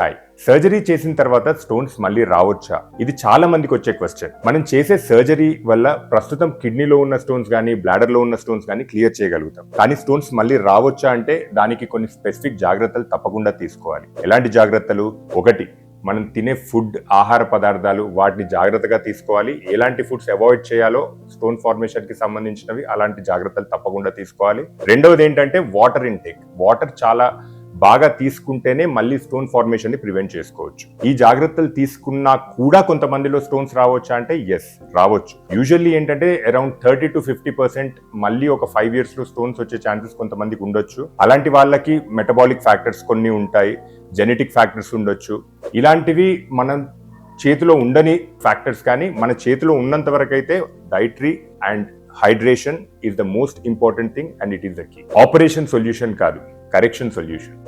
Hi, surgery చేసిన తర్వాత stones మళ్ళీ రావచ్చా? ఇది చాలా మందికి వచ్చే క్వశ్చన్. మనం చేసే సర్జరీ వల్ల ప్రస్తుతం కిడ్నీలో ఉన్న స్టోన్స్ కానీ బ్లాడర్ లో ఉన్న స్టోన్స్ కానీ క్లియర్ చేయగలుగుతాం. కానీ స్టోన్స్ మళ్ళీ రావచ్చా అంటే దానికి కొన్ని స్పెసిఫిక్ జాగ్రత్తలు తప్పకుండా తీసుకోవాలి. ఎలాంటి జాగ్రత్తలు? ఒకటి, మనం తినే ఫుడ్, ఆహార పదార్థాలు వాటిని జాగ్రత్తగా తీసుకోవాలి. ఎలాంటి ఫుడ్స్ అవాయిడ్ చేయాలో స్టోన్ ఫార్మేషన్ కి సంబంధించినవి అలాంటి జాగ్రత్తలు తప్పకుండా తీసుకోవాలి. రెండవది ఏంటంటే వాటర్ ఇంటేక్. వాటర్ చాలా బాగా తీసుకుంటేనే మళ్ళీ స్టోన్ ఫార్మేషన్ ని ప్రివెంట్ చేసుకోవచ్చు. ఈ జాగ్రత్తలు తీసుకున్నా కూడా కొంతమందిలో స్టోన్స్ రావచ్చా అంటే ఎస్, రావచ్చు. యూజువల్లీ ఏంటంటే అరౌండ్ 30 to 50% మళ్ళీ ఒక 5 years లో స్టోన్స్ వచ్చే ఛాన్సెస్ కొంతమందికి ఉండొచ్చు. అలాంటి వాళ్ళకి మెటబాలిక్ ఫ్యాక్టర్స్ కొన్ని ఉంటాయి, జెనెటిక్ ఫ్యాక్టర్స్ ఉండొచ్చు. ఇలాంటివి మనం చేతిలో ఉండని ఫ్యాక్టర్స్, కానీ మన చేతిలో ఉన్నంత వరకు అయితే dietary and hydration is the most important thing and it is the key. Operation solution కాదు, కరెక్షన్ సొల్యూషన్.